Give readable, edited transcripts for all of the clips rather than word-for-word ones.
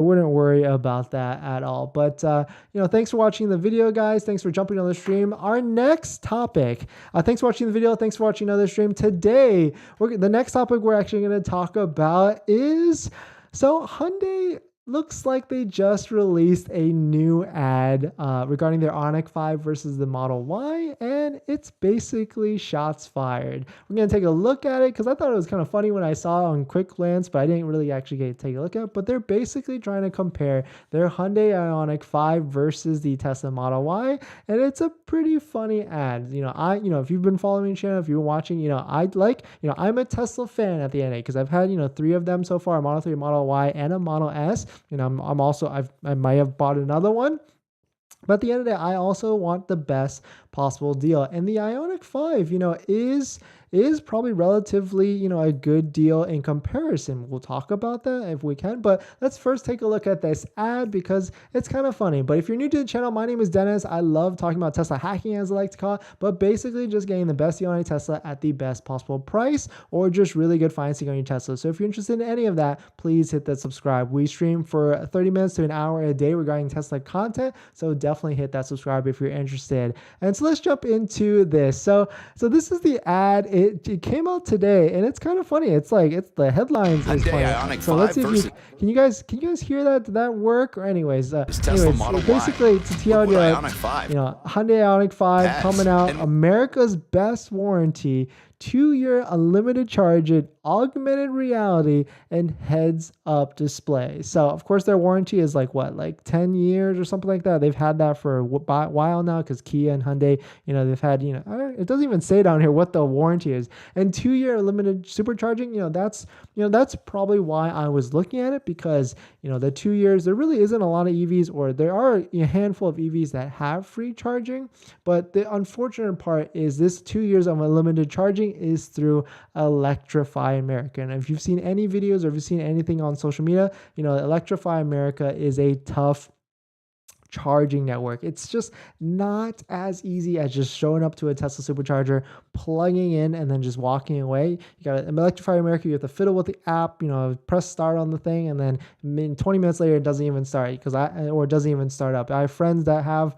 I wouldn't worry about that at all. But thanks for watching the video, guys. Thanks for jumping on the stream. Our next topic. Thanks for watching the video. Thanks for watching another stream today. The next topic we're actually going to talk about is Hyundai. Looks like they just released a new ad regarding their Ioniq 5 versus the Model Y, and it's basically shots fired. We're going to take a look at it because I thought it was kind of funny when I saw it on quick glance, but I didn't really actually get to take a look at it. But they're basically trying to compare their Hyundai Ioniq 5 versus the Tesla Model Y, and it's a pretty funny ad. If you've been following the channel, if you're watching, I'm a Tesla fan at the end because I've had, 3 of them so far, a Model 3, a Model Y, and a Model S. I might have bought another one. But at the end of the day, I also want the best possible deal. And the Ioniq 5, is probably relatively, a good deal in comparison. We'll talk about that if we can. But let's first take a look at this ad because it's kind of funny. But if you're new to the channel, my name is Dennis. I love talking about Tesla hacking, as I like to call it, but basically just getting the best deal on a Tesla at the best possible price or just really good financing on your Tesla. So if you're interested in any of that, please hit that subscribe. We stream for 30 minutes to an hour a day regarding Tesla content. So definitely hit that subscribe if you're interested. And so let's jump into this. So this is the ad. It came out today, and it's kind of funny. It's the headlines is funny. So let's see if can you guys hear that? Did that work? Or anyways, basically to tell you, Hyundai Ioniq 5 coming out, America's best warranty, 2-year unlimited charging, augmented reality, and heads-up display. So, of course, their warranty is like 10 years or something like that. They've had that for a while now because Kia and Hyundai, they've had, it doesn't even say down here what the warranty is. And 2-year unlimited supercharging, that's probably why I was looking at it because, the 2 years, there really isn't a lot of EVs, or there are a handful of EVs that have free charging. But the unfortunate part is this 2 years of unlimited charging is through Electrify America. And if you've seen any videos or if you've seen anything on social media, Electrify America is a tough charging network. It's just not as easy as just showing up to a Tesla supercharger, plugging in, and then just walking away. You got to Electrify America. You have to fiddle with the app, press start on the thing, and then 20 minutes later it doesn't even start or it doesn't even start up. I have friends that have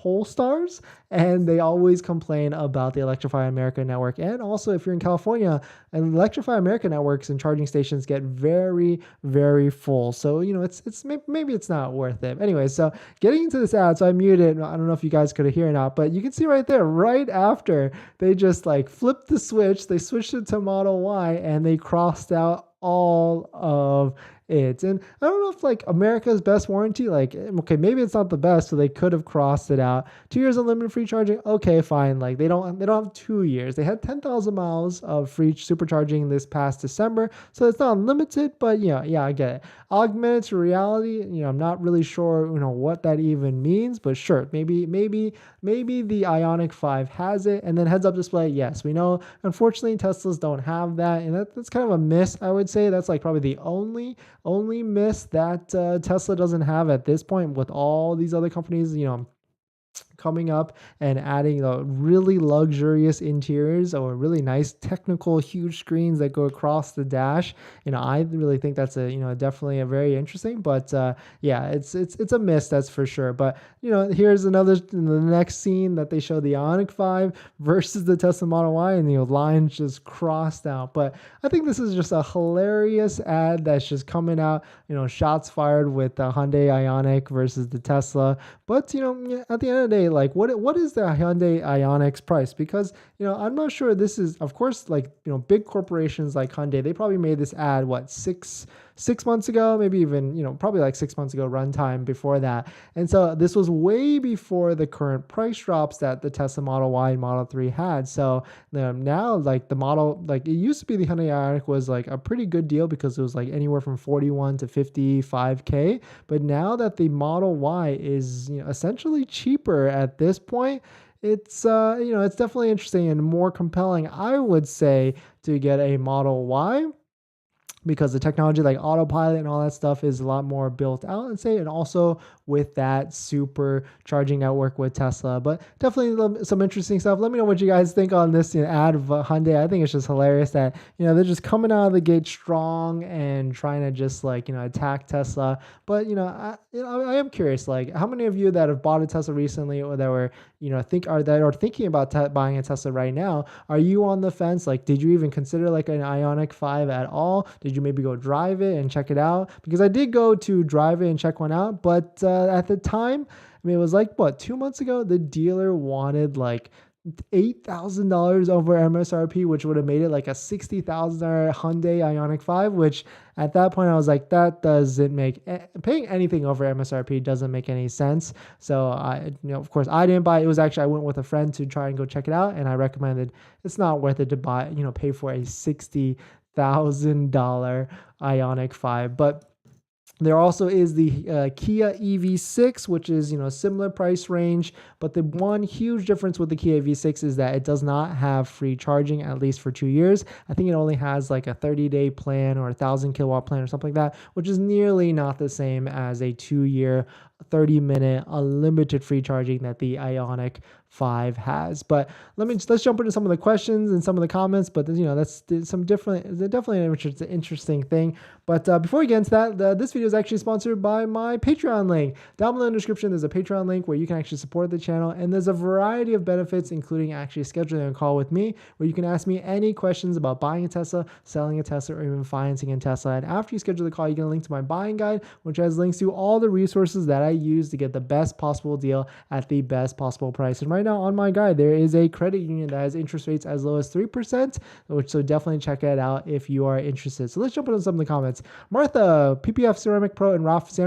Polestars, and they always complain about the Electrify America network. And also, if you're in California, and Electrify America networks and charging stations get very, very full. So it's maybe it's not worth it. Anyway, so getting into this ad, so I muted. I don't know if you guys could hear it or not, but you can see right there, right after they just flipped the switch, they switched it to Model Y, and they crossed out all of it. And I don't know if America's best warranty, okay, maybe it's not the best, so they could have crossed it out. 2 years unlimited free charging, okay, fine. They don't have 2 years. They had 10,000 miles of free supercharging this past December, so it's not unlimited, but yeah, I get it. Augmented reality, I'm not really sure, what that even means, but sure, maybe the Ioniq 5 has it. And then heads-up display, yes, we know, unfortunately, Teslas don't have that, and that's kind of a miss, I would say. That's probably the only miss that Tesla doesn't have at this point, with all these other companies, coming up and adding really luxurious interiors or really nice technical huge screens that go across the dash. I really think that's definitely a very interesting, but yeah, it's a miss, that's for sure. But here's the next scene that they show the Ioniq 5 versus the Tesla Model Y, and the lines just crossed out. But I think this is just a hilarious ad that's just coming out, shots fired with the Hyundai Ioniq versus the Tesla. But at the end of the day, what is the Hyundai Ioniq's price? Because I'm not sure. This is, of course, big corporations like Hyundai, they probably made this ad six months ago, maybe even probably 6 months ago runtime before that. And so this was way before the current price drops that the Tesla Model Y and Model 3 had. So now the model, it used to be the Hyundai Ioniq was a pretty good deal because it was anywhere from 41 to 55K. But now that the Model Y is essentially cheaper at this point, it's it's definitely interesting and more compelling, I would say, to get a Model Y. because the technology like autopilot and all that stuff is a lot more built out, I'd say, and also with that super charging network with Tesla. But definitely some interesting stuff. Let me know what you guys think on this ad of Hyundai. I think it's just hilarious that, they're just coming out of the gate strong and trying to just like, attack Tesla. But, I am curious, like how many of you that have bought a Tesla recently or that were, that are thinking about buying a Tesla right now, are you on the fence? Like, did you even consider like an Ioniq 5 at all? Did you maybe go drive it and check it out? Because I did go to drive it and check one out, but at the time, I mean, it was like, 2 months ago, the dealer wanted like $8,000 over MSRP, which would have made it like a $60,000 Hyundai Ioniq 5, which at that point I was like, that doesn't make, paying anything over MSRP doesn't make any sense. So of course I didn't buy it. It was actually, I went with a friend to try and go check it out, and I recommended it's not worth it to buy, pay for a $60,000 Ioniq 5. But there also is the Kia EV6, which is, similar price range, but the one huge difference with the Kia EV6 is that it does not have free charging, at least for 2 years. I think it only has like a 30-day plan or 1,000 kilowatt plan or something like that, which is nearly not the same as a 2-year 30-minute unlimited free charging that the Ioniq 5 has. But let's jump into some of the questions and some of the comments. But that's definitely an interesting thing. But before we get into that, this video is actually sponsored by my Patreon link. Down below in the description, there's a Patreon link where you can actually support the channel, and there's a variety of benefits, including actually scheduling a call with me, where you can ask me any questions about buying a Tesla, selling a Tesla, or even financing a Tesla. And after you schedule the call, you get a link to my buying guide, which has links to all the resources that I use to get the best possible deal at the best possible price. And right now on my guide, there is a credit union that has interest rates as low as 3%, so definitely check it out if you are interested. So let's jump into some of the comments. Martha, PPF Ceramic Pro, and Ralph